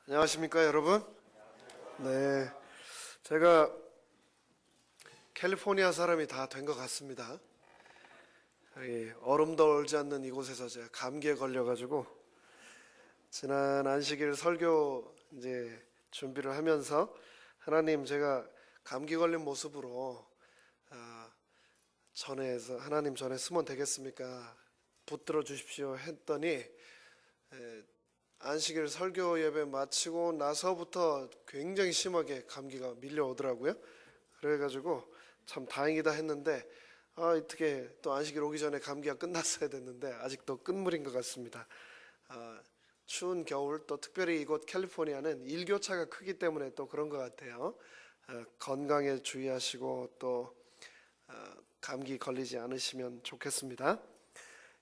안녕하십니까 여러분. 네, 제가 캘리포니아 사람이 다 된 것 같습니다. 여기 얼음도 얼지 않는 이곳에서 제가 감기에 걸려가지고 지난 안식일 설교 이제 준비를 하면서 하나님, 제가 감기 걸린 모습으로 전에서 하나님 전에 쓰면 되겠습니까? 붙들어 주십시오 했더니 안식일 설교 예배 마치고 나서부터 굉장히 심하게 감기가 밀려오더라고요. 그래가지고 참 다행이다 했는데 어떻게 또 안식일 오기 전에 감기가 끝났어야 됐는데 아직도 끝물인 것 같습니다. 추운 겨울, 또 특별히 이곳 캘리포니아는 일교차가 크기 때문에 또 그런 것 같아요. 건강에 주의하시고 또 감기 걸리지 않으시면 좋겠습니다.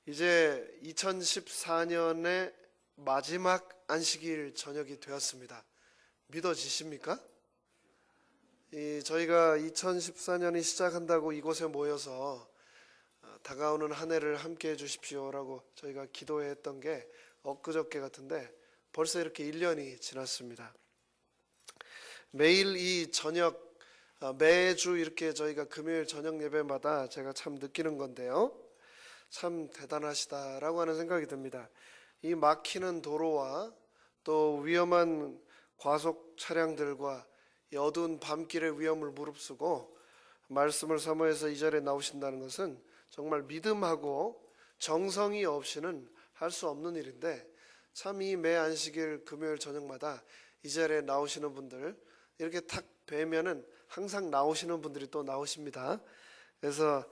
이제 2014년에 마지막 안식일 저녁이 되었습니다. 믿어지십니까? 저희가 2014년이 시작한다고 이곳에 모여서 다가오는 한 해를 함께 해주십시오라고 저희가 기도했던 게 엊그저께 같은데 벌써 이렇게 1년이 지났습니다. 매일 이 저녁, 매주 이렇게 저희가 금요일 저녁 예배마다 제가 참 느끼는 건데요, 참 대단하시다라고 하는 생각이 듭니다. 이 막히는 도로와 또 위험한 과속 차량들과 이 어두운 밤길의 위험을 무릅쓰고 말씀을 사모해서 이 자리에 나오신다는 것은 정말 믿음하고 정성이 없이는 할 수 없는 일인데, 참 이 매 안식일 금요일 저녁마다 이 자리에 나오시는 분들 이렇게 탁 뵈면은 항상 나오시는 분들이 또 나오십니다. 그래서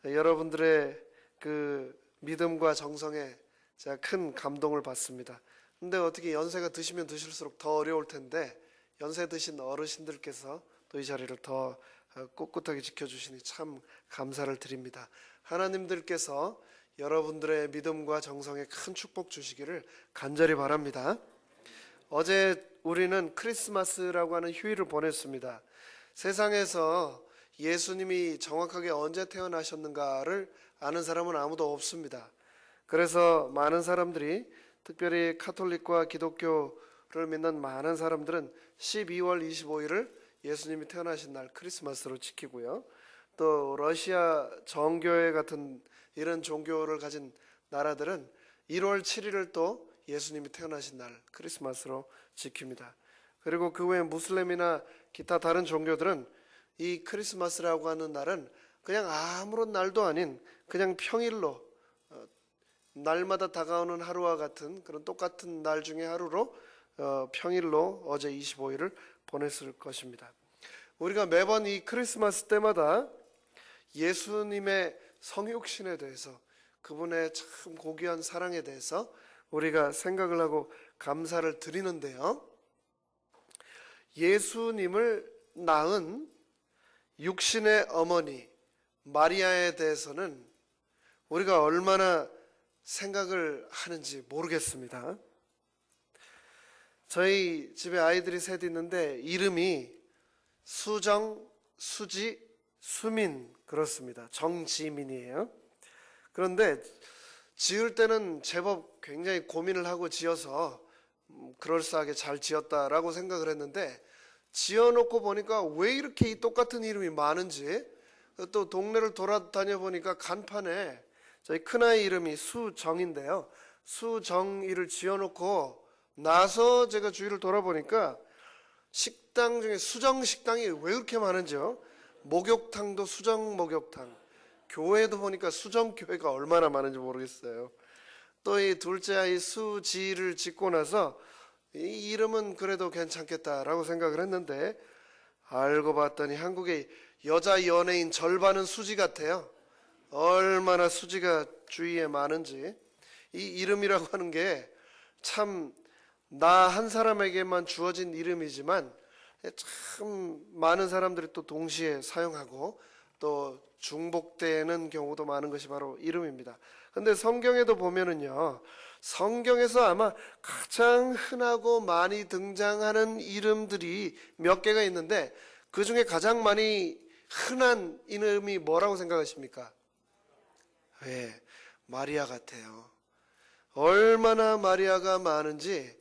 여러분들의 그 믿음과 정성에 제가 큰 감동을 받습니다. 근데 어떻게 연세가 드시면 드실수록 더 어려울 텐데 연세 드신 어르신들께서 또 이 자리를 더 꿋꿋하게 지켜주시니 참 감사를 드립니다. 하나님들께서 여러분들의 믿음과 정성에 큰 축복 주시기를 간절히 바랍니다. 어제 우리는 크리스마스라고 하는 휴일을 보냈습니다. 세상에서 예수님이 정확하게 언제 태어나셨는가를 아는 사람은 아무도 없습니다. 그래서 많은 사람들이, 특별히 카톨릭과 기독교를 믿는 많은 사람들은 12월 25일을 예수님이 태어나신 날 크리스마스로 지키고요. 또 러시아 정교회 같은 이런 종교를 가진 나라들은 1월 7일을 또 예수님이 태어나신 날 크리스마스로 지킵니다. 그리고 그 외에 무슬림이나 기타 다른 종교들은 이 크리스마스라고 하는 날은 그냥 아무런 날도 아닌 그냥 평일로, 날마다 다가오는 하루와 같은 그런 똑같은 날 중에 하루로 평일로 어제 25일을 보냈을 것입니다. 우리가 매번 이 크리스마스 때마다 예수님의 성육신에 대해서, 그분의 참 고귀한 사랑에 대해서 우리가 생각을 하고 감사를 드리는데요, 예수님을 낳은 육신의 어머니 마리아에 대해서는 우리가 얼마나 생각을 하는지 모르겠습니다. 저희 집에 아이들이 셋 있는데 이름이 수정, 수지, 수민 그렇습니다. 정지민이에요. 그런데 지을 때는 제법 굉장히 고민을 하고 지어서 그럴싸하게 잘 지었다라고 생각을 했는데, 지어놓고 보니까 왜 이렇게 이 똑같은 이름이 많은지, 또 동네를 돌아다녀 보니까 간판에 저희 큰아이 이름이 수정인데요, 수정이를 지어놓고 나서 제가 주위를 돌아보니까 식당 중에 수정 식당이 왜 그렇게 많은지요. 목욕탕도 수정 목욕탕, 교회도 보니까 수정 교회가 얼마나 많은지 모르겠어요. 또 이 둘째 아이 수지를 짓고 나서 이 이름은 그래도 괜찮겠다라고 생각을 했는데, 알고 봤더니 한국의 여자 연예인 절반은 수지 같아요. 얼마나 수지가 주위에 많은지. 이 이름이라고 하는 게 참 나 한 사람에게만 주어진 이름이지만 참 많은 사람들이 또 동시에 사용하고 또 중복되는 경우도 많은 것이 바로 이름입니다. 근데 성경에도 보면은요, 성경에서 아마 가장 흔하고 많이 등장하는 이름들이 몇 개가 있는데 그 중에 가장 많이 흔한 이름이 뭐라고 생각하십니까? 네, 마리아 같아요. 얼마나 마리아가 많은지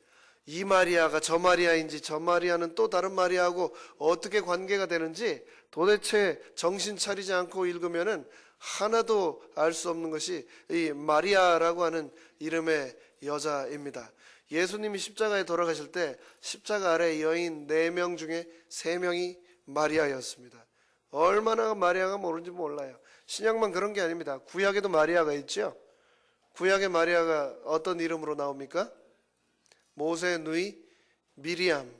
이 마리아가 저 마리아인지 저 마리아는 또 다른 마리아하고 어떻게 관계가 되는지 도대체 정신 차리지 않고 읽으면은 하나도 알 수 없는 것이 이 마리아라고 하는 이름의 여자입니다. 예수님이 십자가에 돌아가실 때 십자가 아래 여인 4명 중에 3명이 마리아였습니다. 얼마나 마리아가 모르는지 몰라요. 신약만 그런 게 아닙니다. 구약에도 마리아가 있죠. 구약의 마리아가 어떤 이름으로 나옵니까? 모세의 누이 미리암.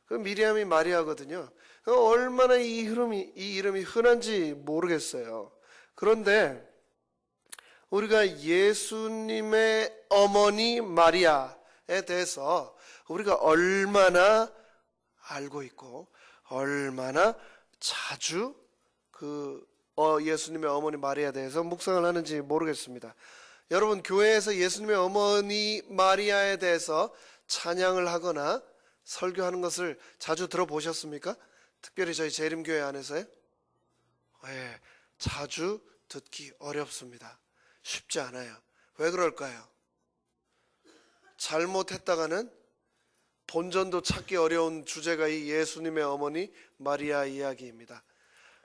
그 미리암이 마리아거든요. 얼마나 이 이름이 흔한지 모르겠어요. 그런데 우리가 예수님의 어머니 마리아에 대해서 우리가 얼마나 알고 있고 얼마나 자주 예수님의 어머니 마리아에 대해서 묵상을 하는지 모르겠습니다. 여러분, 교회에서 예수님의 어머니 마리아에 대해서 찬양을 하거나 설교하는 것을 자주 들어보셨습니까? 특별히 저희 재림교회 안에서요? 네, 자주 듣기 어렵습니다. 쉽지 않아요. 왜 그럴까요? 잘못했다가는 본전도 찾기 어려운 주제가 이 예수님의 어머니 마리아 이야기입니다.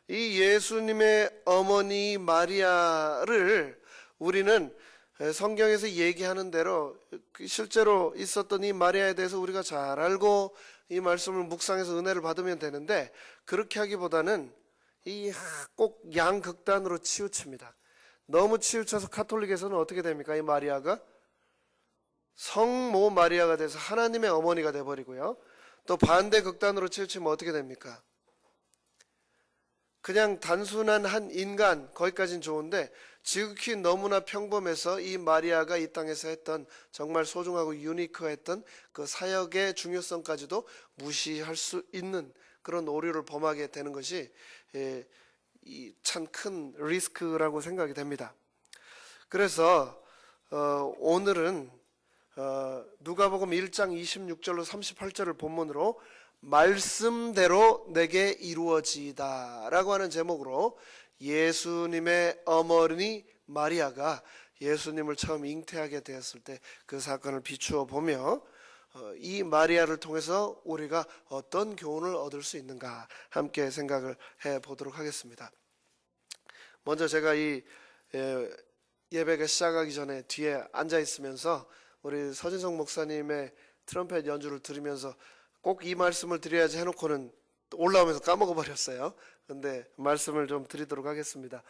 이 예수님의 어머니 마리아를 우리는 성경에서 얘기하는 대로 실제로 있었던 이 마리아에 대해서 우리가 잘 알고 이 말씀을 묵상해서 은혜를 받으면 되는데, 그렇게 하기보다는 이 꼭 양극단으로 치우칩니다. 너무 치우쳐서 가톨릭에서는 어떻게 됩니까? 이 마리아가 성모 마리아가 돼서 하나님의 어머니가 돼버리고요. 또 반대 극단으로 치우치면 어떻게 됩니까? 그냥 단순한 한 인간, 거기까지는 좋은데 지극히 너무나 평범해서 이 마리아가 이 땅에서 했던 정말 소중하고 유니크했던 그 사역의 중요성까지도 무시할 수 있는 그런 오류를 범하게 되는 것이 참 큰 리스크라고 생각이 됩니다. 그래서 오늘은 누가복음 1장 26절로 38절을 본문으로 말씀대로 내게 이루어지이다 라고 하는 제목으로 예수님의 어머니 마리아가 예수님을 처음 잉태하게 되었을 때 그 사건을 비추어 보며 이 마리아를 통해서 우리가 어떤 교훈을 얻을 수 있는가 함께 생각을 해 보도록 하겠습니다. 먼저 제가 이 예배가 시작하기 전에 뒤에 앉아 있으면서 우리 서진성 목사님의 트럼펫 연주를 들으면서 꼭 이 말씀을 드려야지 해놓고는 올라오면서 까먹어 버렸어요. 근데 말씀을 좀 드리도록 하겠습니다.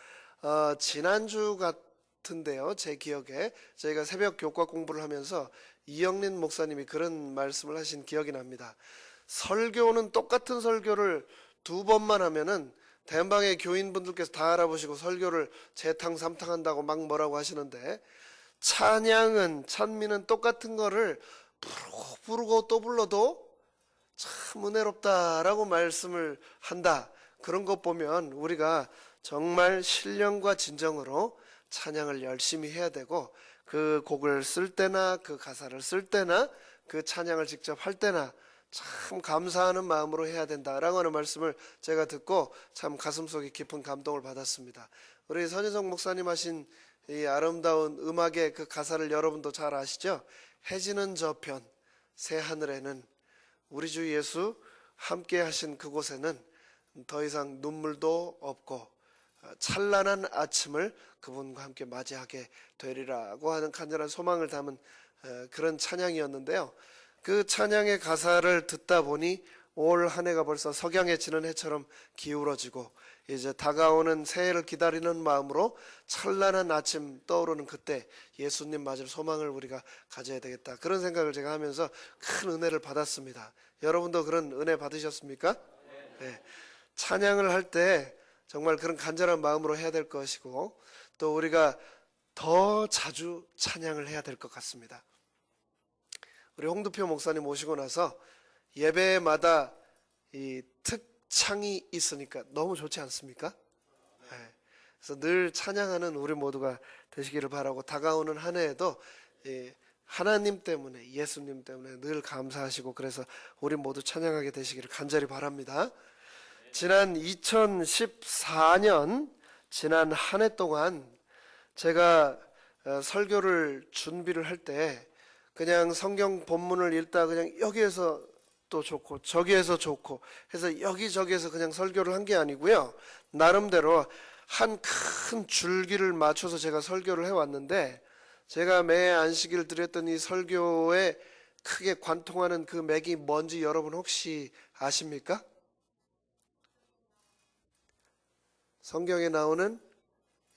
지난주 같은데요, 제 기억에 저희가 새벽 교과 공부를 하면서 이영린 목사님이 그런 말씀을 하신 기억이 납니다. 설교는 똑같은 설교를 2번만 하면은 대한방의 교인분들께서 다 알아보시고 설교를 재탕 3탕 한다고 막 뭐라고 하시는데, 찬미는 똑같은 거를 부르고 또 불러도 참 은혜롭다라고 말씀을 한다. 그런 것 보면 우리가 정말 신령과 진정으로 찬양을 열심히 해야 되고, 그 곡을 쓸 때나 그 가사를 쓸 때나 그 찬양을 직접 할 때나 참 감사하는 마음으로 해야 된다라고 하는 말씀을 제가 듣고 참 가슴속에 깊은 감동을 받았습니다. 우리 선인성 목사님 하신 이 아름다운 음악의 그 가사를 여러분도 잘 아시죠? 해지는 저편 새하늘에는 우리 주 예수 함께 하신 그곳에는 더 이상 눈물도 없고 찬란한 아침을 그분과 함께 맞이하게 되리라고 하는 간절한 소망을 담은 그런 찬양이었는데요. 그 찬양의 가사를 듣다 보니 올 한 해가 벌써 석양에 지는 해처럼 기울어지고 이제 다가오는 새해를 기다리는 마음으로 찬란한 아침 떠오르는 그때 예수님 맞을 소망을 우리가 가져야 되겠다, 그런 생각을 제가 하면서 큰 은혜를 받았습니다. 여러분도 그런 은혜 받으셨습니까? 네. 찬양을 할 때 정말 그런 간절한 마음으로 해야 될 것이고, 또 우리가 더 자주 찬양을 해야 될 것 같습니다. 우리 홍두표 목사님 오시고 나서 예배마다 이 특창이 있으니까 너무 좋지 않습니까? 네. 그래서 늘 찬양하는 우리 모두가 되시기를 바라고, 다가오는 한 해에도 하나님 때문에, 예수님 때문에 늘 감사하시고, 그래서 우리 모두 찬양하게 되시기를 간절히 바랍니다. 지난 2014년 지난 한 해 동안 제가 설교를 준비를 할 때 그냥 성경 본문을 읽다 그냥 여기에서 또 좋고 저기에서 좋고 해서 여기저기에서 그냥 설교를 한 게 아니고요. 나름대로 한 큰 줄기를 맞춰서 제가 설교를 해왔는데, 제가 매 안식일 드렸던 이 설교에 크게 관통하는 그 맥이 뭔지 여러분 혹시 아십니까? 성경에 나오는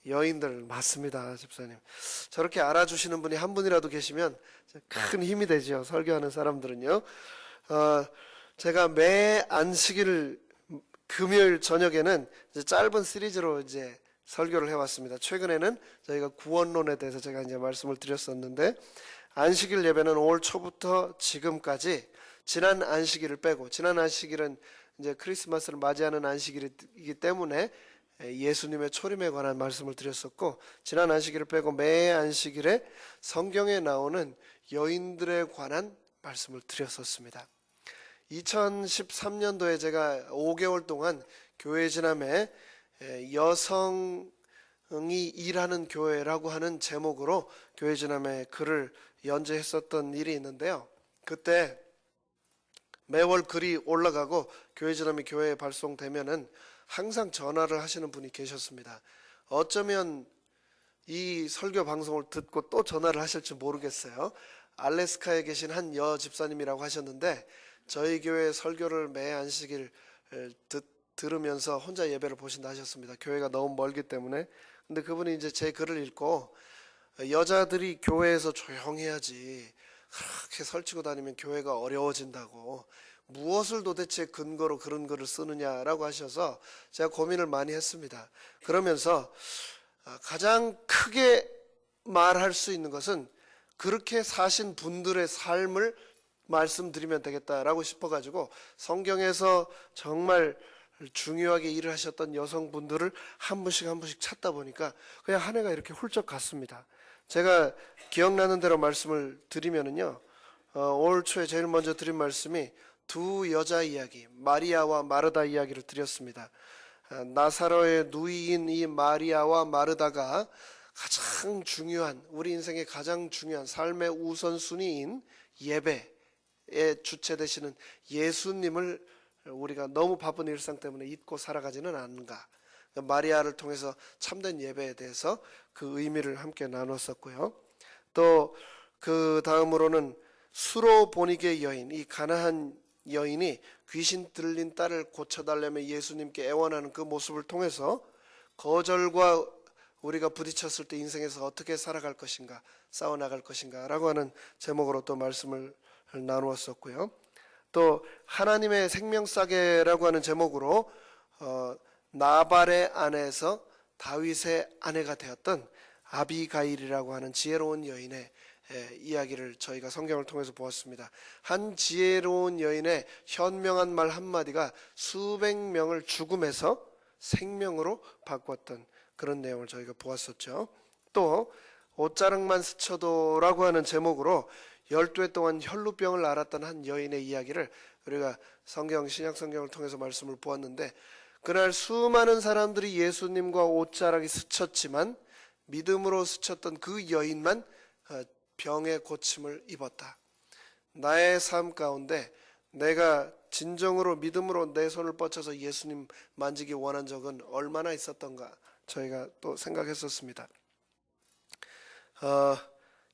여인들 맞습니다, 집사님. 저렇게 알아주시는 분이 한 분이라도 계시면 큰 힘이 되죠. 설교하는 사람들은요. 제가 매 안식일 금요일 저녁에는 이제 짧은 시리즈로 이제 설교를 해왔습니다. 최근에는 저희가 구원론에 대해서 제가 이제 말씀을 드렸었는데, 안식일 예배는 5월 초부터 지금까지 지난 안식일을 빼고, 지난 안식일은 이제 크리스마스를 맞이하는 안식일이기 때문에 예수님의 초림에 관한 말씀을 드렸었고, 지난 안식일을 빼고 매 안식일에 성경에 나오는 여인들에 관한 말씀을 드렸었습니다. 2013년도에 제가 5개월 동안 교회 지남에 여성이 일하는 교회라고 하는 제목으로 교회 지남에 글을 연재했었던 일이 있는데요. 그때 매월 글이 올라가고 교회 지남이 교회에 발송되면은 항상 전화를 하시는 분이 계셨습니다. 어쩌면 이 설교 방송을 듣고 또 전화를 하실지 모르겠어요. 알래스카에 계신 한 여 집사님이라고 하셨는데, 저희 교회 설교를 매 안식일 들으면서 혼자 예배를 보신다 하셨습니다. 교회가 너무 멀기 때문에. 근데 그분이 이제 제 글을 읽고, 여자들이 교회에서 조용해야지 그렇게 설치고 다니면 교회가 어려워진다고, 무엇을 도대체 근거로 그런 글을 쓰느냐라고 하셔서 제가 고민을 많이 했습니다. 그러면서 가장 크게 말할 수 있는 것은 그렇게 사신 분들의 삶을 말씀드리면 되겠다라고 싶어가지고, 성경에서 정말 중요하게 일을 하셨던 여성분들을 한 분씩 한 분씩 찾다 보니까 그냥 한 해가 이렇게 훌쩍 갔습니다. 제가 기억나는 대로 말씀을 드리면은요, 올 초에 제일 먼저 드린 말씀이 두 여자 이야기, 마리아와 마르다 이야기를 드렸습니다. 나사로의 누이인 이 마리아와 마르다가 가장 중요한, 우리 인생의 가장 중요한 삶의 우선순위인 예배의 주체 되시는 예수님을 우리가 너무 바쁜 일상 때문에 잊고 살아가지는 않는가. 마리아를 통해서 참된 예배에 대해서 그 의미를 함께 나눴었고요. 또 그 다음으로는 수로보니게 여인, 이 가나안 여인이 귀신 들린 딸을 고쳐달라며 예수님께 애원하는 그 모습을 통해서 거절과 우리가 부딪혔을 때 인생에서 어떻게 살아갈 것인가, 싸워나갈 것인가 라고 하는 제목으로 또 말씀을 나누었었고요. 또 하나님의 생명싸개라고 하는 제목으로 나발의 아내에서 다윗의 아내가 되었던 아비가일이라고 하는 지혜로운 여인의 이야기를 저희가 성경을 통해서 보았습니다. 한 지혜로운 여인의 현명한 말 한마디가 수백 명을 죽음에서 생명으로 바꿨던 그런 내용을 저희가 보았었죠. 또 옷자락만 스쳐도라고 하는 제목으로 12해 동안 혈루병을 앓았던 한 여인의 이야기를 우리가 신약 성경을 통해서 말씀을 보았는데, 그날 수많은 사람들이 예수님과 옷자락이 스쳤지만 믿음으로 스쳤던 그 여인만 병의 고침을 입었다. 나의 삶 가운데 내가 진정으로 믿음으로 내 손을 뻗쳐서 예수님 만지기 원한 적은 얼마나 있었던가 저희가 또 생각했었습니다.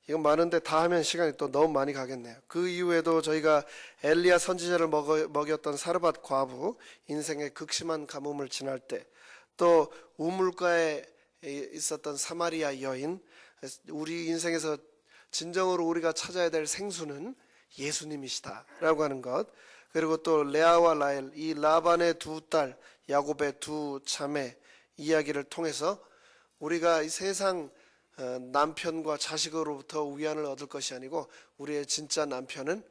이건 많은데 다 하면 시간이 또 너무 많이 가겠네요. 그 이후에도 저희가 엘리야 선지자를 먹였던 사르밧 과부, 인생의 극심한 가뭄을 지날 때, 또 우물가에 있었던 사마리아 여인, 우리 인생에서 진정으로 우리가 찾아야 될 생수는 예수님이시다라고 하는 것, 그리고 또 레아와 라헬, 이 라반의 두 딸, 야곱의 두 자매 이야기를 통해서 우리가 이 세상 남편과 자식으로부터 위안을 얻을 것이 아니고 우리의 진짜 남편은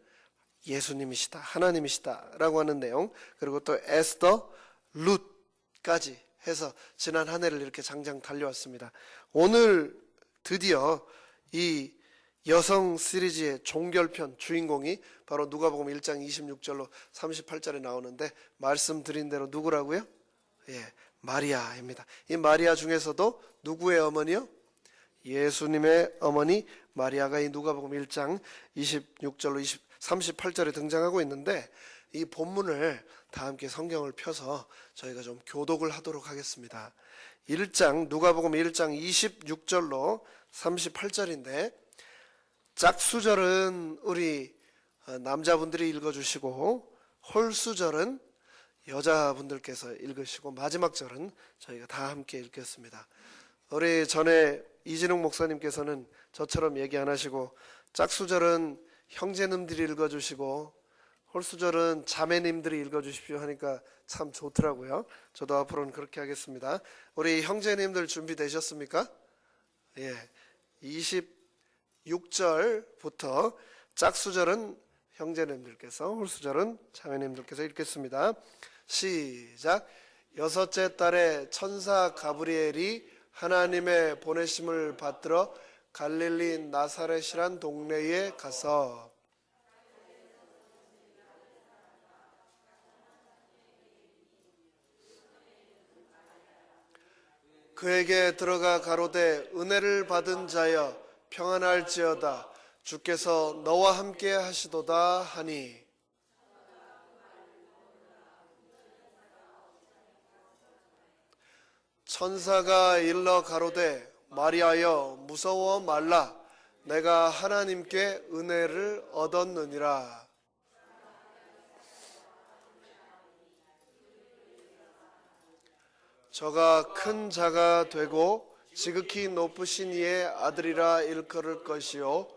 예수님이시다, 하나님이시다 라고 하는 내용, 그리고 또 에스더, 룻까지 해서 지난 한 해를 이렇게 장장 달려왔습니다. 오늘 드디어 이 여성 시리즈의 종결편 주인공이 바로 누가복음 1장 26절로 38절에 나오는데, 말씀드린 대로 누구라고요? 마리아입니다. 이 마리아 중에서도 누구의 어머니요? 예수님의 어머니 마리아가 이 누가복음 1장 26절로 38절에 등장하고 있는데, 이 본문을 다 함께 성경을 펴서 저희가 좀 교독을 하도록 하겠습니다. 누가복음 1장 26절로 38절인데, 짝수절은 우리 남자분들이 읽어주시고 홀수절은 여자분들께서 읽으시고 마지막 절은 저희가 다 함께 읽겠습니다. 우리 전에 이진웅 목사님께서는 저처럼 얘기 안 하시고 짝수절은 형제님들이 읽어주시고 홀수절은 자매님들이 읽어주십시오 하니까 참 좋더라고요. 저도 앞으로는 그렇게 하겠습니다. 우리 형제님들 준비되셨습니까? 예, 26절부터 짝수절은 형제님들께서, 홀수절은 자매님들께서 읽겠습니다. 시작. 여섯째 달에 천사 가브리엘이 하나님의 보내심을 받들어 갈릴리 나사렛이란 동네에 가서 그에게 들어가 가로되 은혜를 받은 자여 평안할지어다 주께서 너와 함께 하시도다 하니, 천사가 일러 가로되 마리아여 무서워 말라 내가 하나님께 은혜를 얻었느니라. 저가 큰 자가 되고 지극히 높으신 이의 아들이라 일컬을 것이요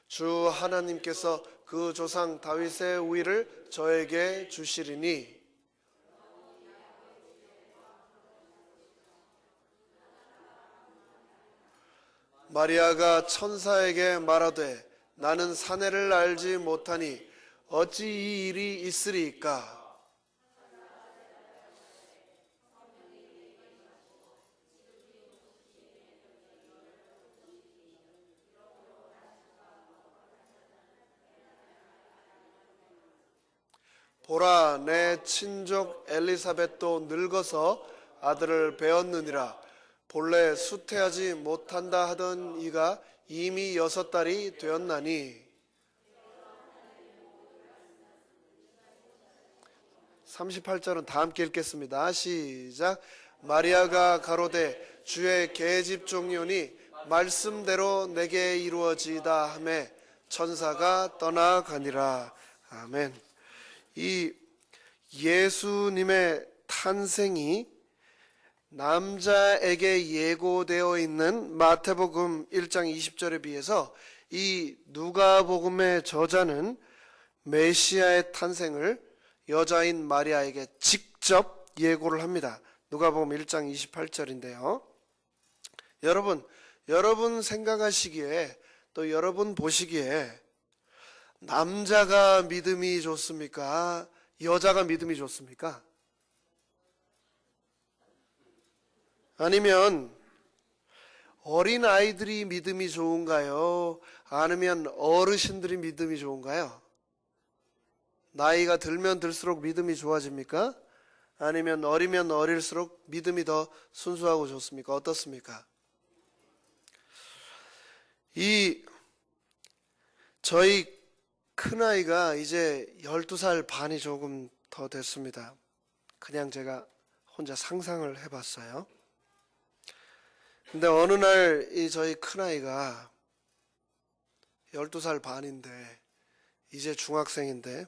주 하나님께서 그 조상 다윗의 우위를 저에게 주시리니, 마리아가 천사에게 말하되 나는 사내를 알지 못하니 어찌 이 일이 있으리이까. 보라 내 친족 엘리사벳도 늙어서 아들을 배었느니라. 본래 수태하지 못한다 하던 이가 이미 6달이 되었나니. 38절은 다 함께 읽겠습니다. 시작. 마리아가 가로되 주의 계집 종이오니 말씀대로 내게 이루어지이다 하매 천사가 떠나가니라. 아멘. 이 예수님의 탄생이 남자에게 예고되어 있는 마태복음 1장 20절에 비해서 이 누가복음의 저자는 메시아의 탄생을 여자인 마리아에게 직접 예고를 합니다. 누가복음 1장 28절인데요. 여러분 생각하시기에 또 여러분 보시기에 남자가 믿음이 좋습니까? 여자가 믿음이 좋습니까? 아니면 어린 아이들이 믿음이 좋은가요? 아니면 어르신들이 믿음이 좋은가요? 나이가 들면 들수록 믿음이 좋아집니까? 아니면 어리면 어릴수록 믿음이 더 순수하고 좋습니까? 어떻습니까? 저희 큰아이가 이제 12살 반이 조금 더 됐습니다. 그냥 제가 혼자 상상을 해봤어요. 근데 어느 날 저희 큰아이가 12살 반인데 이제 중학생인데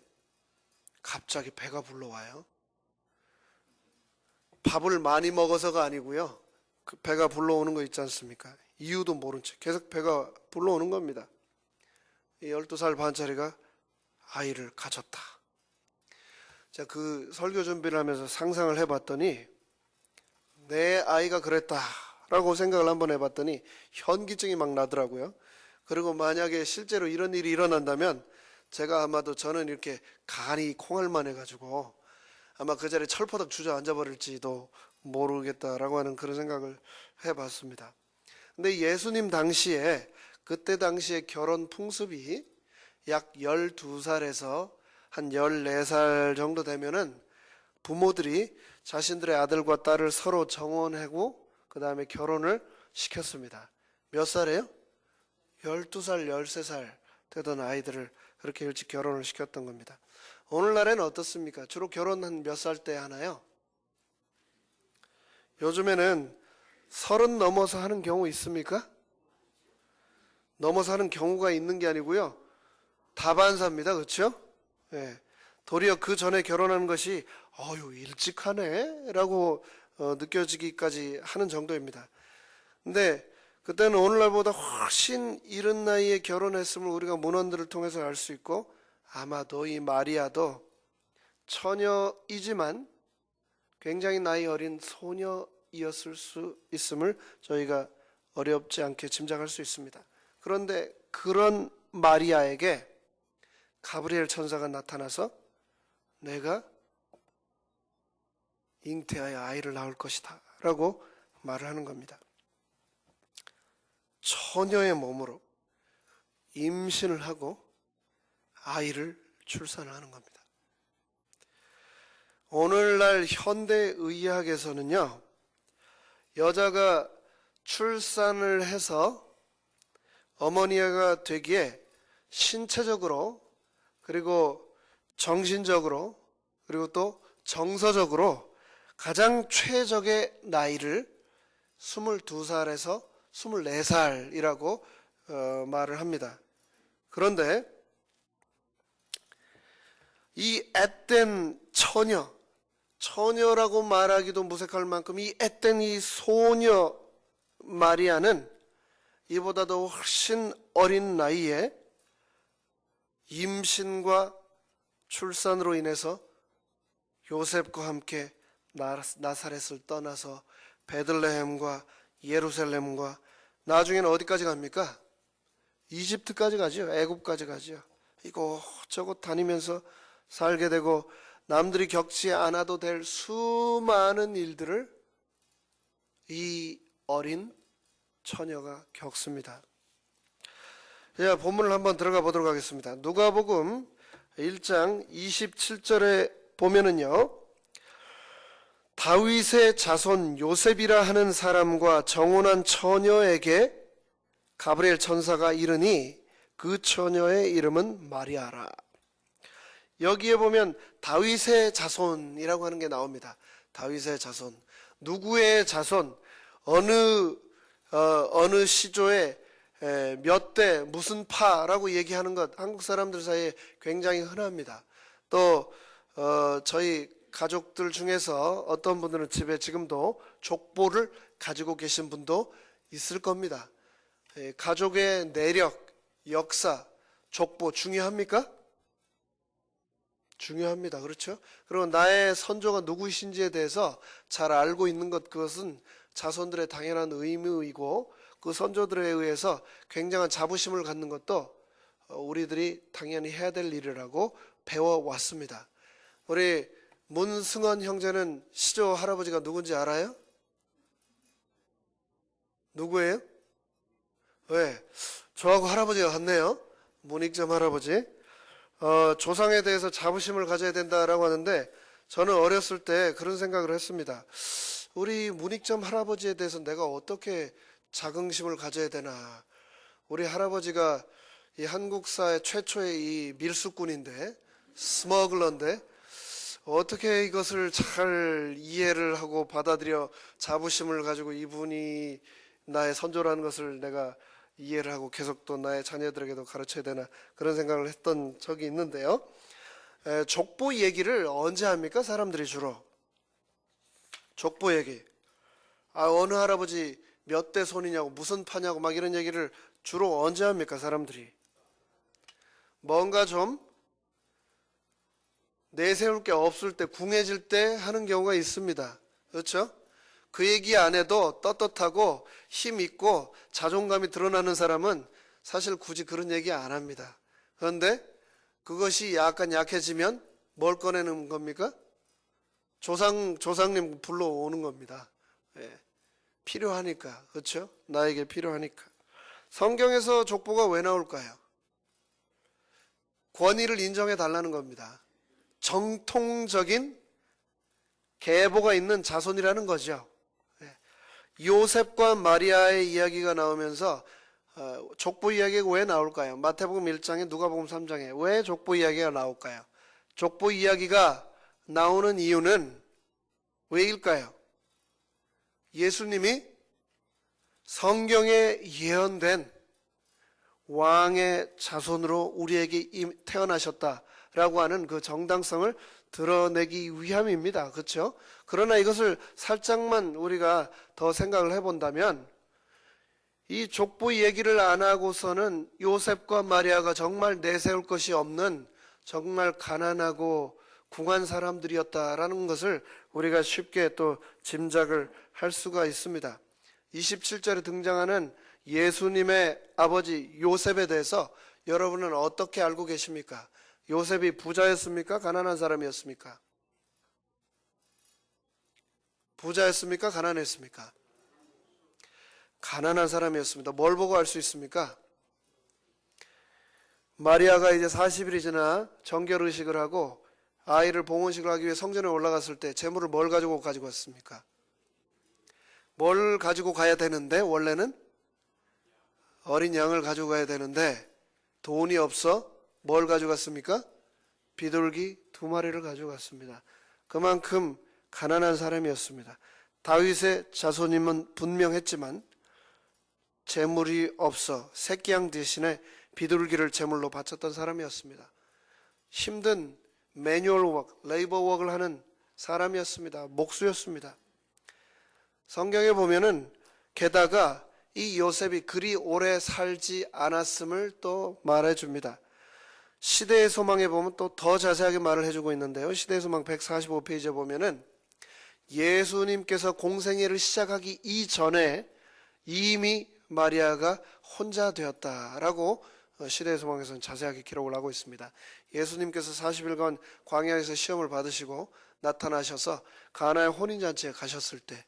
갑자기 배가 불러와요. 밥을 많이 먹어서가 아니고요. 그 배가 불러오는 거 있지 않습니까? 이유도 모른 채 계속 배가 불러오는 겁니다. 12살 반짜리가 아이를 가졌다. 자, 그 설교 준비를 하면서 상상을 해봤더니 내 아이가 그랬다라고 생각을 한번 해봤더니 현기증이 막 나더라고요. 그리고 만약에 실제로 이런 일이 일어난다면 제가 아마도 저는 이렇게 간이 콩알만 해가지고 아마 그 자리에 철퍼덕 주저앉아 버릴지도 모르겠다라고 하는 그런 생각을 해봤습니다. 근데 예수님 당시에 그때 당시에 결혼 풍습이 약 12살에서 한 14살 정도 되면은 부모들이 자신들의 아들과 딸을 서로 정원하고 그 다음에 결혼을 시켰습니다. 몇 살이에요? 12살, 13살 되던 아이들을 그렇게 일찍 결혼을 시켰던 겁니다. 오늘날에는 어떻습니까? 주로 결혼 한 몇 살 때 하나요? 요즘에는 30 넘어서 하는 경우 있습니까? 넘어서 하는 경우가 있는 게 아니고요. 다반사입니다. 그렇죠? 예. 도리어 그 전에 결혼하는 것이 일찍 하네 라고 느껴지기까지 하는 정도입니다. 근데 그때는 오늘날보다 훨씬 이른 나이에 결혼했음을 우리가 문헌들을 통해서 알 수 있고, 아마도 이 마리아도 처녀이지만 굉장히 나이 어린 소녀이었을 수 있음을 저희가 어렵지 않게 짐작할 수 있습니다. 그런데 그런 마리아에게 가브리엘 천사가 나타나서 내가 잉태하여 아이를 낳을 것이다 라고 말을 하는 겁니다. 처녀의 몸으로 임신을 하고 아이를 출산하는 겁니다. 오늘날 현대의학에서는요, 여자가 출산을 해서 어머니가 되기에 신체적으로, 그리고 정신적으로, 그리고 또 정서적으로 가장 최적의 나이를 22살에서 24살이라고 말을 합니다. 그런데 이 앳된 처녀라고 말하기도 무색할 만큼 이 앳된 이 소녀 마리아는 이보다도 훨씬 어린 나이에 임신과 출산으로 인해서 요셉과 함께 나사렛을 떠나서 베들레헴과 예루살렘과 나중에는 어디까지 갑니까? 이집트까지 가죠. 애굽까지 가죠. 이곳저곳 다니면서 살게 되고 남들이 겪지 않아도 될 수많은 일들을 이 어린 처녀가 겪습니다. 자, 본문을 한번 들어가 보도록 하겠습니다. 누가복음 1장 27절에 보면은요, 다윗의 자손 요셉이라 하는 사람과 정혼한 처녀에게 가브리엘 천사가 이르니 그 처녀의 이름은 마리아라. 여기에 보면 다윗의 자손이라고 하는 게 나옵니다. 다윗의 자손. 누구의 자손? 어느 시조에 몇 대 무슨 파라고 얘기하는 것 한국 사람들 사이에 굉장히 흔합니다. 또 저희 가족들 중에서 어떤 분들은 집에 지금도 족보를 가지고 계신 분도 있을 겁니다. 가족의 내력, 역사, 족보 중요합니까? 중요합니다. 그렇죠? 그리고 나의 선조가 누구이신지에 대해서 잘 알고 있는 것, 그것은 자손들의 당연한 의무이고 그 선조들에 의해서 굉장한 자부심을 갖는 것도 우리들이 당연히 해야 될 일이라고 배워왔습니다. 우리 문승원 형제는 시조 할아버지가 누군지 알아요? 누구예요? 왜? 저하고 할아버지가 같네요. 문익점 할아버지. 조상에 대해서 자부심을 가져야 된다라고 하는데 저는 어렸을 때 그런 생각을 했습니다. 우리 문익점 할아버지에 대해서 내가 어떻게 자긍심을 가져야 되나. 우리 할아버지가 이 한국사의 최초의 이 밀수꾼인데, 스머글러인데 어떻게 이것을 잘 이해를 하고 받아들여 자부심을 가지고 이분이 나의 선조라는 것을 내가 이해를 하고 계속 또 나의 자녀들에게도 가르쳐야 되나, 그런 생각을 했던 적이 있는데요. 족보 얘기를 언제 합니까? 사람들이 주로 족보 얘기, 어느 할아버지 몇 대 손이냐고, 무슨 파냐고 막 이런 얘기를 주로 언제 합니까? 사람들이 뭔가 좀 내세울 게 없을 때, 궁해질 때 하는 경우가 있습니다. 그렇죠? 그 얘기 안 해도 떳떳하고 힘 있고 자존감이 드러나는 사람은 사실 굳이 그런 얘기 안 합니다. 그런데 그것이 약간 약해지면 뭘 꺼내는 겁니까? 조상님 불러오는 겁니다. 예. 필요하니까. 그렇죠? 나에게 필요하니까. 성경에서 족보가 왜 나올까요? 권위를 인정해 달라는 겁니다. 정통적인 계보가 있는 자손이라는 거죠. 요셉과 마리아의 이야기가 나오면서 족보 이야기가 왜 나올까요? 마태복음 1장에 누가복음 3장에 왜 족보 이야기가 나올까요? 족보 이야기가 나오는 이유는 왜일까요? 예수님이 성경에 예언된 왕의 자손으로 우리에게 태어나셨다라고 하는 그 정당성을 드러내기 위함입니다. 그렇죠? 그러나 이것을 살짝만 우리가 더 생각을 해본다면 이 족보 얘기를 안 하고서는 요셉과 마리아가 정말 내세울 것이 없는 정말 가난하고 궁한 사람들이었다라는 것을 우리가 쉽게 또 짐작을 할 수가 있습니다. 27절에 등장하는 예수님의 아버지 요셉에 대해서 여러분은 어떻게 알고 계십니까? 요셉이 부자였습니까? 가난한 사람이었습니까? 부자였습니까? 가난했습니까? 가난한 사람이었습니다. 뭘 보고 알 수 있습니까? 마리아가 이제 40일이 지나 정결의식을 하고 아이를 봉헌식을 하기 위해 성전에 올라갔을 때 재물을 뭘 가지고 왔습니까? 뭘 가지고 가야 되는데 원래는 어린 양을 가지고 가야 되는데 돈이 없어 뭘 가져갔습니까? 비둘기 2마리를 가져갔습니다. 그만큼 가난한 사람이었습니다. 다윗의 자손임은 분명했지만 재물이 없어 새끼양 대신에 비둘기를 제물로 바쳤던 사람이었습니다. 힘든 매뉴얼 워크, 레이버 워크를 하는 사람이었습니다. 목수였습니다. 성경에 보면은 게다가 이 요셉이 그리 오래 살지 않았음을 또 말해줍니다. 시대의 소망에 보면 또 더 자세하게 말을 해주고 있는데요. 시대의 소망 145페이지에 보면은 예수님께서 공생애를 시작하기 이전에 이미 마리아가 혼자 되었다라고 시대의 소망에서는 자세하게 기록을 하고 있습니다. 예수님께서 40일간 광야에서 시험을 받으시고 나타나셔서 가나의 혼인잔치에 가셨을 때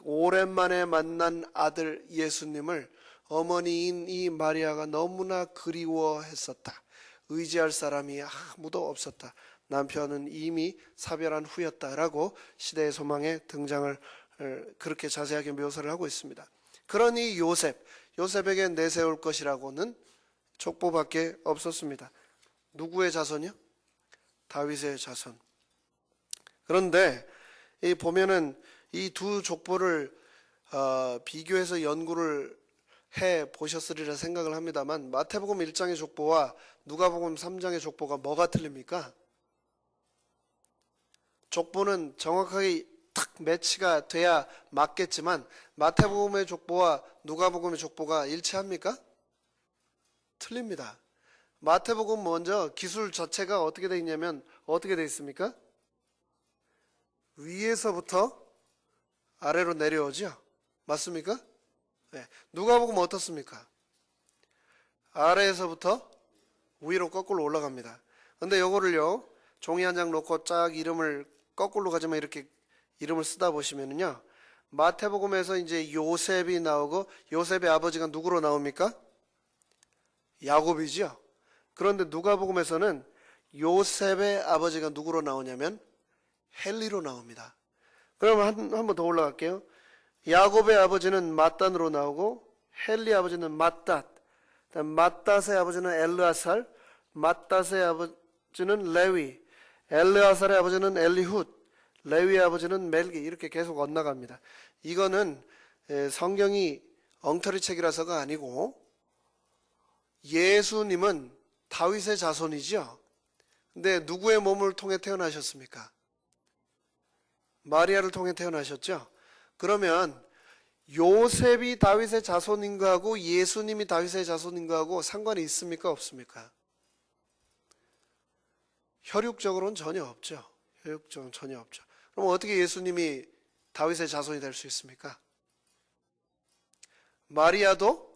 오랜만에 만난 아들 예수님을 어머니인 이 마리아가 너무나 그리워했었다. 의지할 사람이 아무도 없었다. 남편은 이미 사별한 후였다라고 시대의 소망에 등장을 그렇게 자세하게 묘사를 하고 있습니다. 그러니 요셉에게 내세울 것이라고는 족보밖에 없었습니다. 누구의 자손이요? 다윗의 자손. 그런데 이 보면은 이 두 족보를 비교해서 연구를 해 보셨으리라 생각을 합니다만 마태복음 1장의 족보와 누가복음 3장의 족보가 뭐가 틀립니까? 족보는 정확하게 딱 매치가 돼야 맞겠지만 마태복음의 족보와 누가복음의 족보가 일치합니까? 틀립니다. 마태복음 먼저 기술 자체가 어떻게 되어 있냐면 어떻게 되어 있습니까? 위에서부터 아래로 내려오죠. 맞습니까? 네. 누가복음 어떻습니까? 아래에서부터 위로 거꾸로 올라갑니다. 근데 요거를요 종이 한 장 놓고 쫙 이름을 거꾸로 가지만 이렇게 이름을 쓰다 보시면은요 마태복음에서 이제 요셉이 나오고 요셉의 아버지가 누구로 나옵니까? 야곱이죠. 그런데 누가복음에서는 요셉의 아버지가 누구로 나오냐면 헬리로 나옵니다. 그러면 한 번 더 올라갈게요. 야곱의 아버지는 맏단으로 나오고 헬리 아버지는 맏닷, 맏닷의 아버지는 엘르아살, 맏닷의 아버지는 레위, 엘르아살의 아버지는 엘리훗, 레위의 아버지는 멜기, 이렇게 계속 엇나갑니다. 이거는 성경이 엉터리 책이라서가 아니고 예수님은 다윗의 자손이죠. 근데 누구의 몸을 통해 태어나셨습니까? 마리아를 통해 태어나셨죠. 그러면 요셉이 다윗의 자손인 거하고 예수님이 다윗의 자손인 거하고 상관이 있습니까? 없습니까? 혈육적으로는 전혀 없죠. 혈육적으로는 전혀 없죠. 그럼 어떻게 예수님이 다윗의 자손이 될 수 있습니까? 마리아도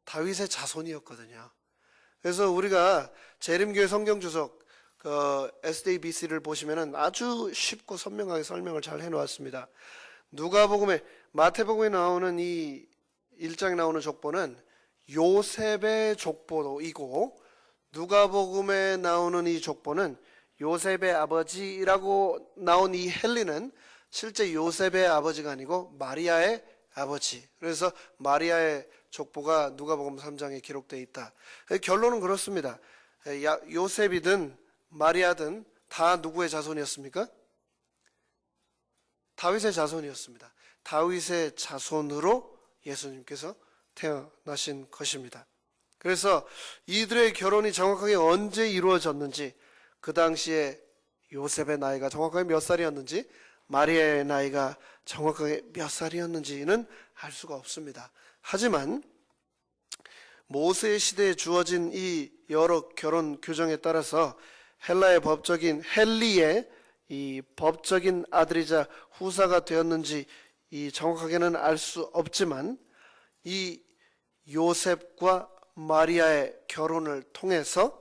다윗의 자손이었거든요. 그래서 우리가 재림교회 성경주석 SDABC를 보시면은 아주 쉽고 선명하게 설명을 잘 해놓았습니다. 누가복음에 마태복음에 나오는 이 1장에 나오는 족보는 요셉의 족보이고 누가복음에 나오는 이 족보는 요셉의 아버지라고 나온 이 헬리는 실제 요셉의 아버지가 아니고 마리아의 아버지. 그래서 마리아의 족보가 누가복음 3장에 기록되어 있다. 결론은 그렇습니다. 요셉이든 마리아든 다 누구의 자손이었습니까? 다윗의 자손이었습니다. 다윗의 자손으로 예수님께서 태어나신 것입니다. 그래서 이들의 결혼이 정확하게 언제 이루어졌는지, 그 당시에 요셉의 나이가 정확하게 몇 살이었는지, 마리아의 나이가 정확하게 몇 살이었는지는 알 수가 없습니다. 하지만 모세 시대에 주어진 이 여러 결혼 규정에 따라서 헬라의 법적인 헬리의 이 법적인 아들이자 후사가 되었는지 정확하게는 알 수 없지만, 이 요셉과 마리아의 결혼을 통해서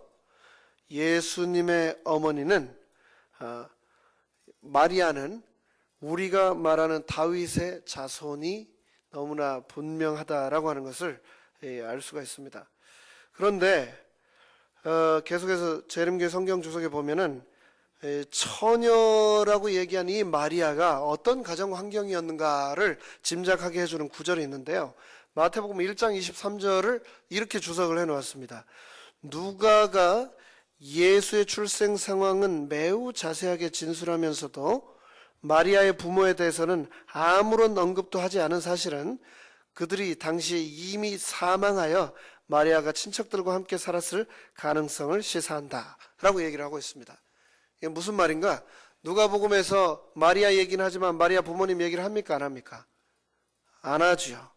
예수님의 어머니는 마리아는 우리가 말하는 다윗의 자손이 너무나 분명하다라고 하는 것을 알 수가 있습니다. 그런데 계속해서 재림교회 성경 주석에 보면은 처녀라고 얘기한 이 마리아가 어떤 가정 환경이었는가를 짐작하게 해주는 구절이 있는데요. 마태복음 1장 23절을 이렇게 주석을 해놓았습니다. 누가가 예수의 출생 상황은 매우 자세하게 진술하면서도 마리아의 부모에 대해서는 아무런 언급도 하지 않은 사실은 그들이 당시에 이미 사망하여 마리아가 친척들과 함께 살았을 가능성을 시사한다 라고 얘기를 하고 있습니다. 이게 무슨 말인가? 누가복음에서 마리아 얘기는 하지만 마리아 부모님 얘기를 합니까? 안 합니까? 안 하죠.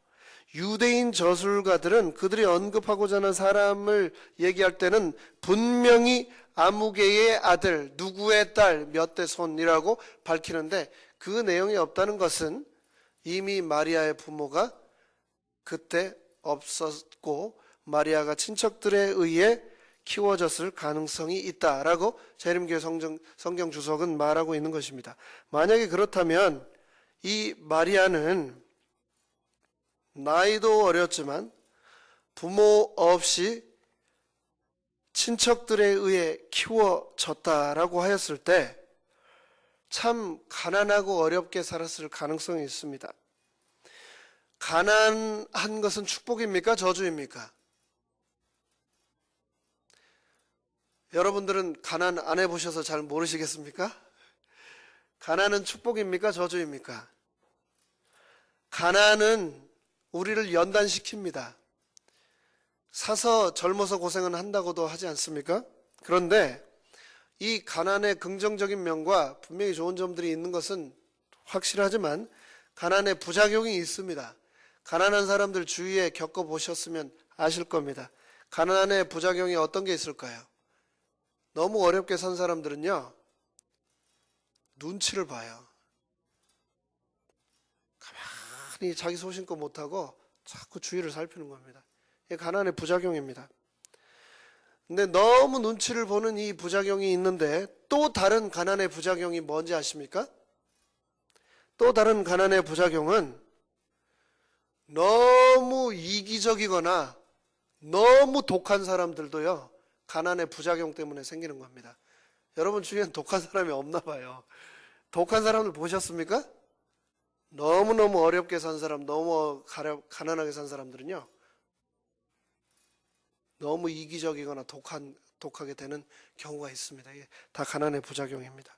유대인 저술가들은 그들이 언급하고자 하는 사람을 얘기할 때는 분명히 아무개의 아들, 누구의 딸, 몇 대 손이라고 밝히는데, 그 내용이 없다는 것은 이미 마리아의 부모가 그때 없었고 마리아가 친척들에 의해 키워졌을 가능성이 있다라고 재림교회 성경 주석은 말하고 있는 것입니다. 만약에 그렇다면 이 마리아는 나이도 어렸지만 부모 없이 친척들에 의해 키워졌다라고 하였을 때 참 가난하고 어렵게 살았을 가능성이 있습니다. 가난한 것은 축복입니까? 저주입니까? 여러분들은 가난 안 해보셔서 잘 모르시겠습니까? 가난은 축복입니까? 저주입니까? 가난은 우리를 연단시킵니다. 사서 젊어서 고생은 한다고도 하지 않습니까? 그런데 이 가난의 긍정적인 면과 분명히 좋은 점들이 있는 것은 확실하지만 가난의 부작용이 있습니다. 가난한 사람들 주위에 겪어보셨으면 아실 겁니다. 가난의 부작용이 어떤 게 있을까요? 너무 어렵게 산 사람들은요, 눈치를 봐요. 가만히 자기 소신껏 못하고 자꾸 주위를 살피는 겁니다. 이게 가난의 부작용입니다. 근데 너무 눈치를 보는 이 부작용이 있는데, 또 다른 가난의 부작용이 뭔지 아십니까? 또 다른 가난의 부작용은 너무 이기적이거나 너무 독한 사람들도요, 가난의 부작용 때문에 생기는 겁니다. 여러분 주위엔 독한 사람이 없나 봐요. 독한 사람들 보셨습니까? 너무너무 어렵게 산 사람, 너무 가난하게 산 사람들은요, 너무 이기적이거나 독하게 되는 경우가 있습니다. 이게 다 가난의 부작용입니다.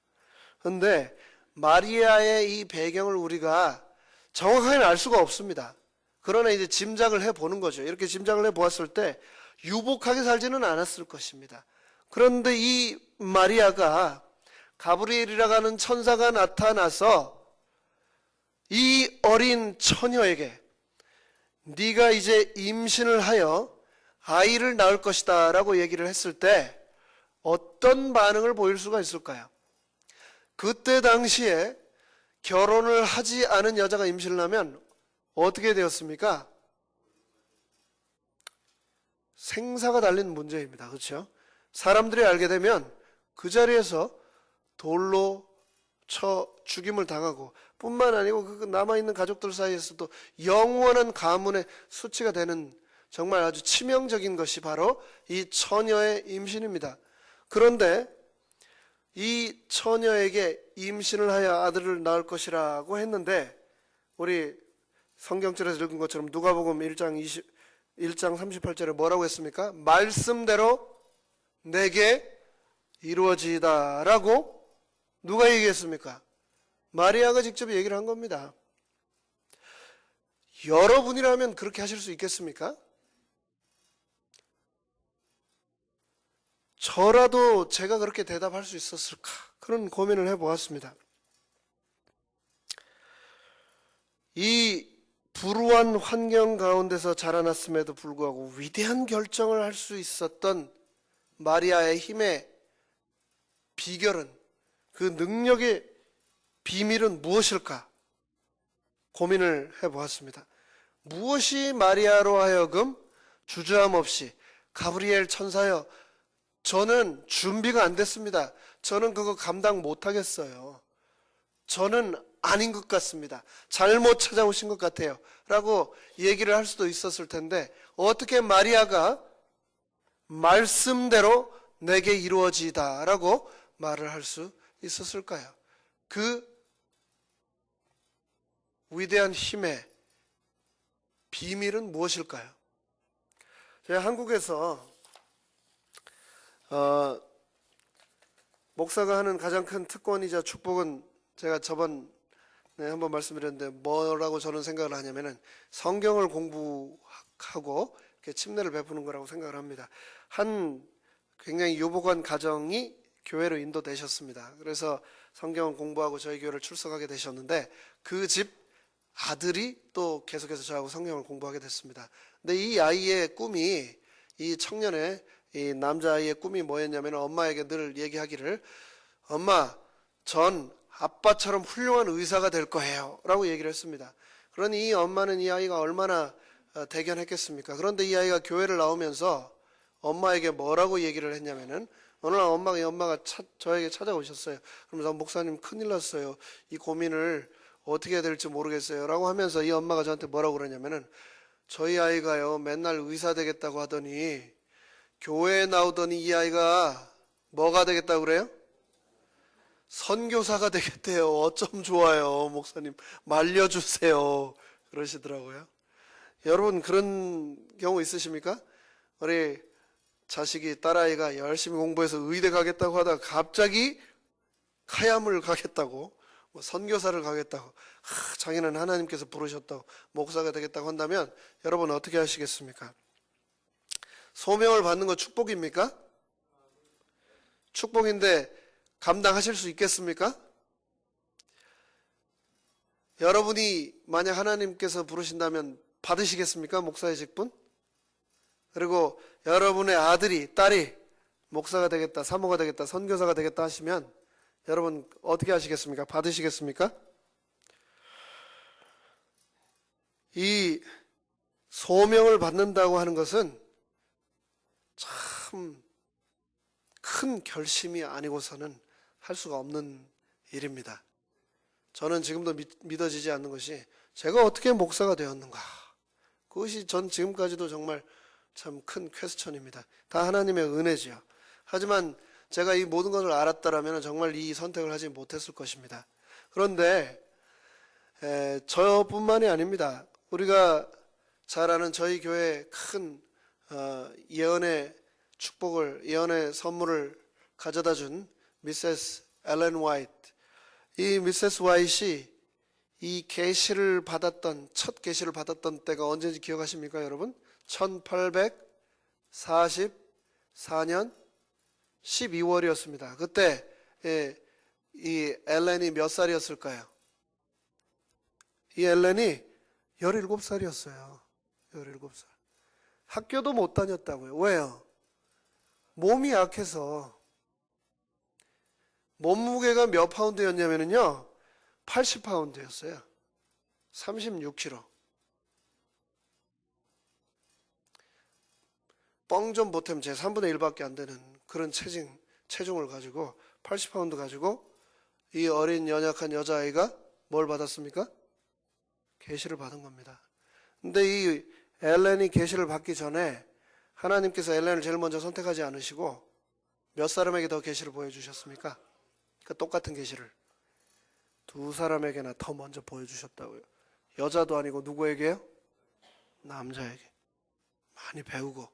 그런데 마리아의 이 배경을 우리가 정확하게 알 수가 없습니다. 그러나 이제 짐작을 해보는 거죠. 이렇게 짐작을 해보았을 때 유복하게 살지는 않았을 것입니다. 그런데 이 마리아가 가브리엘이라고 하는 천사가 나타나서 이 어린 처녀에게 네가 이제 임신을 하여 아이를 낳을 것이다 라고 얘기를 했을 때 어떤 반응을 보일 수가 있을까요? 그때 당시에 결혼을 하지 않은 여자가 임신을 하면 어떻게 되었습니까? 생사가 달린 문제입니다. 그렇죠? 사람들이 알게 되면 그 자리에서 돌로 쳐 죽임을 당하고, 뿐만 아니고 그 남아있는 가족들 사이에서도 영원한 가문의 수치가 되는 정말 아주 치명적인 것이 바로 이 처녀의 임신입니다. 그런데 이 처녀에게 임신을 하여 아들을 낳을 것이라고 했는데, 우리 성경절에서 읽은 것처럼 누가복음 1장 1장 38절에 뭐라고 했습니까? 말씀대로 내게 이루어지이다 라고 누가 얘기했습니까? 마리아가 직접 얘기를 한 겁니다. 여러분이라면 그렇게 하실 수 있겠습니까? 저라도 제가 그렇게 대답할 수 있었을까? 그런 고민을 해보았습니다. 이 불우한 환경 가운데서 자라났음에도 불구하고 위대한 결정을 할 수 있었던 마리아의 힘의 비결은, 그 능력의 비밀은 무엇일까? 고민을 해보았습니다. 무엇이 마리아로 하여금 주저함 없이 가브리엘 천사여, 저는 준비가 안 됐습니다. 저는 그거 감당 못하겠어요. 저는 아닌 것 같습니다. 잘못 찾아오신 것 같아요. 라고 얘기를 할 수도 있었을 텐데 어떻게 마리아가 말씀대로 내게 이루어지다 라고 말을 할 수 있었을까요? 그 위대한 힘의 비밀은 무엇일까요? 제가 한국에서 목사가 하는 가장 큰 특권이자 축복은, 제가 저번에 한번 말씀드렸는데 뭐라고 저는 생각을 하냐면은 성경을 공부하고 이렇게 침례를 베푸는 거라고 생각을 합니다. 한 굉장히 유복한 가정이 교회로 인도되셨습니다. 그래서 성경을 공부하고 저희 교회를 출석하게 되셨는데 그 집 아들이 또 계속해서 저하고 성경을 공부하게 됐습니다. 근데 이 아이의 꿈이, 이 청년의 이 남자아이의 꿈이 뭐였냐면 엄마에게 늘 얘기하기를, 엄마, 전 아빠처럼 훌륭한 의사가 될 거예요 라고 얘기를 했습니다. 그러니 이 엄마는 이 아이가 얼마나 대견했겠습니까? 그런데 이 아이가 교회를 나오면서 엄마에게 뭐라고 얘기를 했냐면은, 어느 날 엄마가 저에게 찾아오셨어요. 그러면서 목사님 큰일 났어요. 이 고민을 어떻게 해야 될지 모르겠어요 라고 하면서 이 엄마가 저한테 뭐라고 그러냐면은, 저희 아이가요 맨날 의사 되겠다고 하더니 교회에 나오더니 이 아이가 뭐가 되겠다고 그래요? 선교사가 되겠대요. 어쩜 좋아요. 목사님 말려주세요. 그러시더라고요. 여러분 그런 경우 있으십니까? 우리 자식이, 딸아이가 열심히 공부해서 의대 가겠다고 하다가 갑자기 카야물 가겠다고, 뭐 선교사를 가겠다고, 자기는 하나님께서 부르셨다고 목사가 되겠다고 한다면 여러분 어떻게 하시겠습니까? 소명을 받는 거 축복입니까? 축복인데 감당하실 수 있겠습니까? 여러분이 만약 하나님께서 부르신다면 받으시겠습니까? 목사의 직분? 그리고 여러분의 아들이, 딸이 목사가 되겠다, 사모가 되겠다, 선교사가 되겠다 하시면 여러분 어떻게 하시겠습니까? 받으시겠습니까? 이 소명을 받는다고 하는 것은 참 큰 결심이 아니고서는 할 수가 없는 일입니다. 저는 지금도 믿어지지 않는 것이, 제가 어떻게 목사가 되었는가, 그것이 전 지금까지도 정말 참 큰 퀘스천입니다. 다 하나님의 은혜지요. 하지만 제가 이 모든 것을 알았다라면 정말 이 선택을 하지 못했을 것입니다. 그런데 저뿐만이 아닙니다. 우리가 잘 아는 저희 교회의 큰 예언의 축복을, 예언의 선물을 가져다 준 미세스 엘렌 화이트, 이 미세스 화이트이 이 계시를 받았던, 첫 계시를 받았던 때가 언제인지 기억하십니까 여러분? 1844년 12월이었습니다. 그때 이 엘렌이 몇 살이었을까요? 이 엘렌이 17살이었어요. 17살. 학교도 못 다녔다고요. 왜요? 몸이 약해서. 몸무게가 몇 파운드였냐면요 80파운드였어요. 36kg. 뻥 좀 보태면 제 3분의 1밖에 안 되는 그런 체중을 가지고 80파운드 가지고 이 어린 연약한 여자아이가 뭘 받았습니까? 계시를 받은 겁니다. 근데 이 엘렌이 계시를 받기 전에 하나님께서 엘렌을 제일 먼저 선택하지 않으시고 몇 사람에게 더 계시를 보여주셨습니까? 그 똑같은 계시를 두 사람에게나 더 먼저 보여주셨다고요. 여자도 아니고 누구에게요? 남자에게. 많이 배우고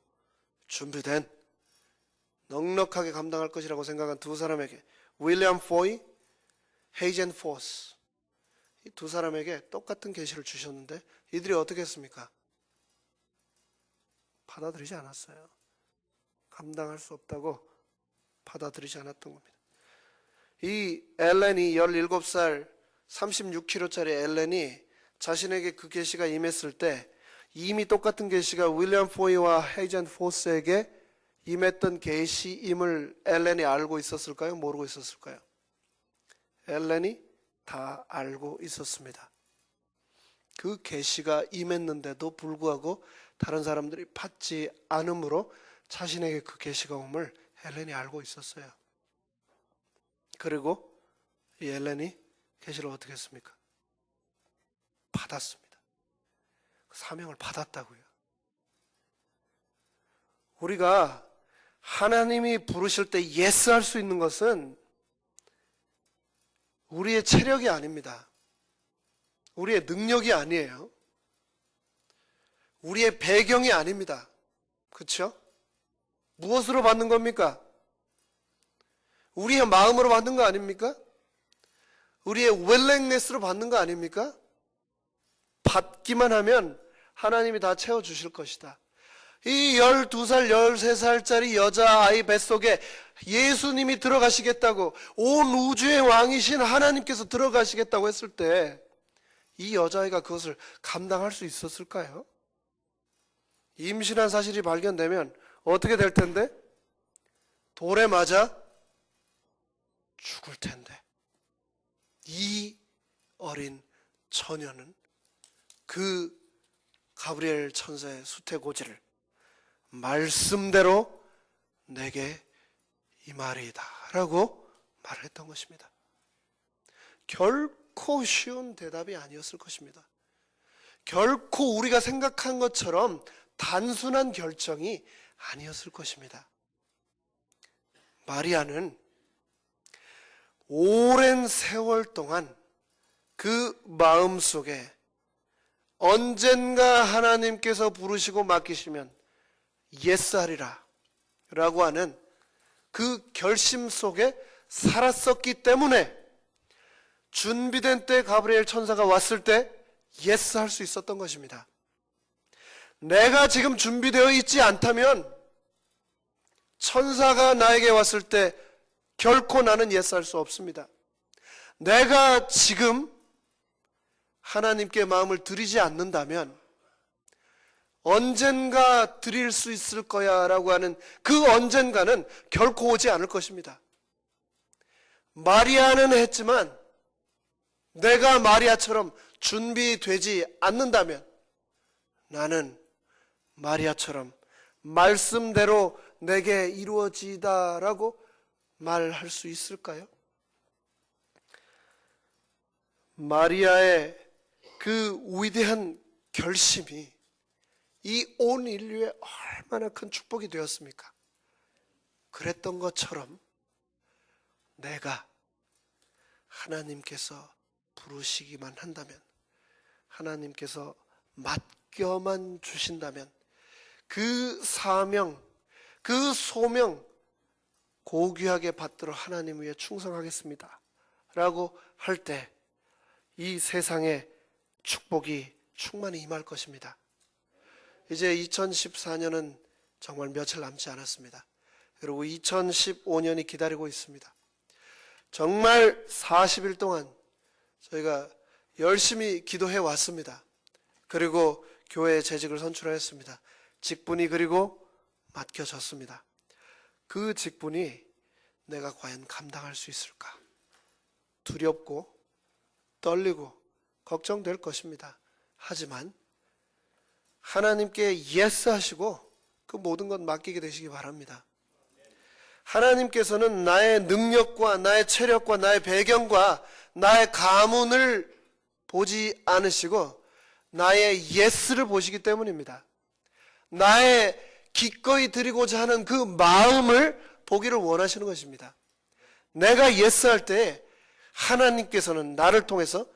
준비된 넉넉하게 감당할 것이라고 생각한 두 사람에게, 윌리엄 포이, 헤이젠 포스, 이 두 사람에게 똑같은 계시를 주셨는데 이들이 어떻게 했습니까? 받아들이지 않았어요. 감당할 수 없다고 받아들이지 않았던 겁니다. 이 엘렌이 17살 36kg짜리 엘렌이 자신에게 그 계시가 임했을 때 이미 똑같은 계시가 윌리엄 포이와 헤이젠 포스에게 임했던 계시임을 엘렌이 알고 있었을까요? 모르고 있었을까요? 엘렌이 다 알고 있었습니다. 그 계시가 임했는데도 불구하고 다른 사람들이 받지 않으므로 자신에게 그 계시가 옴을 엘렌이 알고 있었어요. 그리고 이 엘렌이 계시를 어떻게 했습니까? 받았습니다. 사명을 받았다고요. 우리가 하나님이 부르실 때 예스 할 수 있는 것은 우리의 체력이 아닙니다. 우리의 능력이 아니에요. 우리의 배경이 아닙니다. 그렇죠? 무엇으로 받는 겁니까? 우리의 마음으로 받는 거 아닙니까? 우리의 willingness로 받는 거 아닙니까? 받기만 하면 하나님이 다 채워주실 것이다. 이 12살, 13살짜리 여자아이 뱃속에 예수님이 들어가시겠다고, 온 우주의 왕이신 하나님께서 들어가시겠다고 했을 때 이 여자아이가 그것을 감당할 수 있었을까요? 임신한 사실이 발견되면 어떻게 될 텐데? 돌에 맞아 죽을 텐데. 이 어린 처녀는 그 가브리엘 천사의 수태고지를 말씀대로 내게 임하리이다 라고 말을 했던 것입니다. 결코 쉬운 대답이 아니었을 것입니다. 결코 우리가 생각한 것처럼 단순한 결정이 아니었을 것입니다. 마리아는 오랜 세월 동안 그 마음속에 언젠가 하나님께서 부르시고 맡기시면 예스하리라 라고 하는 그 결심 속에 살았었기 때문에 준비된 때 가브리엘 천사가 왔을 때 예스할 수 있었던 것입니다. 내가 지금 준비되어 있지 않다면 천사가 나에게 왔을 때 결코 나는 예스할 수 없습니다. 내가 지금 하나님께 마음을 드리지 않는다면 언젠가 드릴 수 있을 거야 라고 하는 그 언젠가는 결코 오지 않을 것입니다. 마리아는 했지만 내가 마리아처럼 준비되지 않는다면 나는 마리아처럼 말씀대로 내게 이루어지다라고 말할 수 있을까요? 마리아의 그 위대한 결심이 이 온 인류에 얼마나 큰 축복이 되었습니까? 그랬던 것처럼 내가 하나님께서 부르시기만 한다면, 하나님께서 맡겨만 주신다면 그 사명, 그 소명 고귀하게 받들어 하나님 위에 충성하겠습니다 라고 할 때 이 세상에 축복이 충만히 임할 것입니다. 이제 2014년은 정말 며칠 남지 않았습니다. 그리고 2015년이 기다리고 있습니다. 정말 40일 동안 저희가 열심히 기도해 왔습니다. 그리고 교회에 재직을 선출하였습니다. 직분이 그리고 맡겨졌습니다. 그 직분이 내가 과연 감당할 수 있을까? 두렵고 떨리고 걱정될 것입니다. 하지만 하나님께 예스 하시고 그 모든 것 맡기게 되시기 바랍니다. 하나님께서는 나의 능력과 나의 체력과 나의 배경과 나의 가문을 보지 않으시고 나의 예스를 보시기 때문입니다. 나의 기꺼이 드리고자 하는 그 마음을 보기를 원하시는 것입니다. 내가 예스할 때 하나님께서는 나를 통해서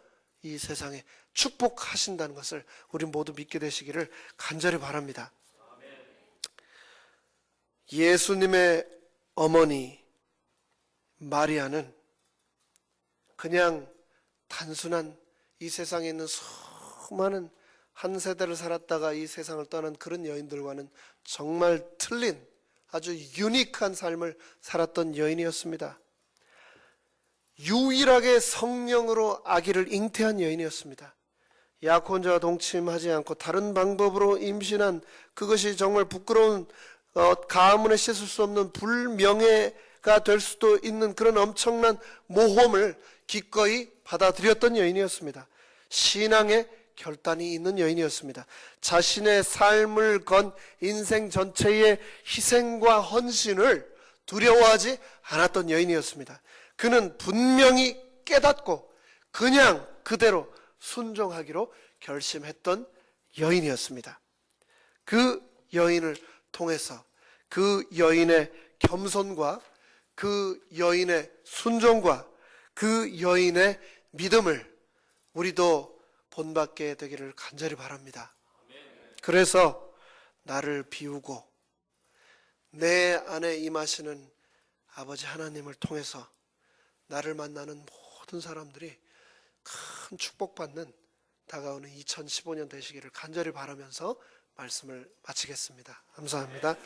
이 세상에 축복하신다는 것을 우리 모두 믿게 되시기를 간절히 바랍니다. 예수님의 어머니 마리아는 그냥 단순한 이 세상에 있는 수많은 한 세대를 살았다가 이 세상을 떠난 그런 여인들과는 정말 틀린 아주 유니크한 삶을 살았던 여인이었습니다. 유일하게 성령으로 아기를 잉태한 여인이었습니다. 약혼자와 동침하지 않고 다른 방법으로 임신한, 그것이 정말 부끄러운 가문에 씻을 수 없는 불명예가 될 수도 있는 그런 엄청난 모험을 기꺼이 받아들였던 여인이었습니다. 신앙의 결단이 있는 여인이었습니다. 자신의 삶을 건 인생 전체의 희생과 헌신을 두려워하지 않았던 여인이었습니다. 그는 분명히 깨닫고 그냥 그대로 순종하기로 결심했던 여인이었습니다. 그 여인을 통해서 그 여인의 겸손과 그 여인의 순종과 그 여인의 믿음을 우리도 본받게 되기를 간절히 바랍니다. 그래서 나를 비우고 내 안에 임하시는 아버지 하나님을 통해서 나를 만나는 모든 사람들이 큰 축복받는 다가오는 2015년 되시기를 간절히 바라면서 말씀을 마치겠습니다. 감사합니다.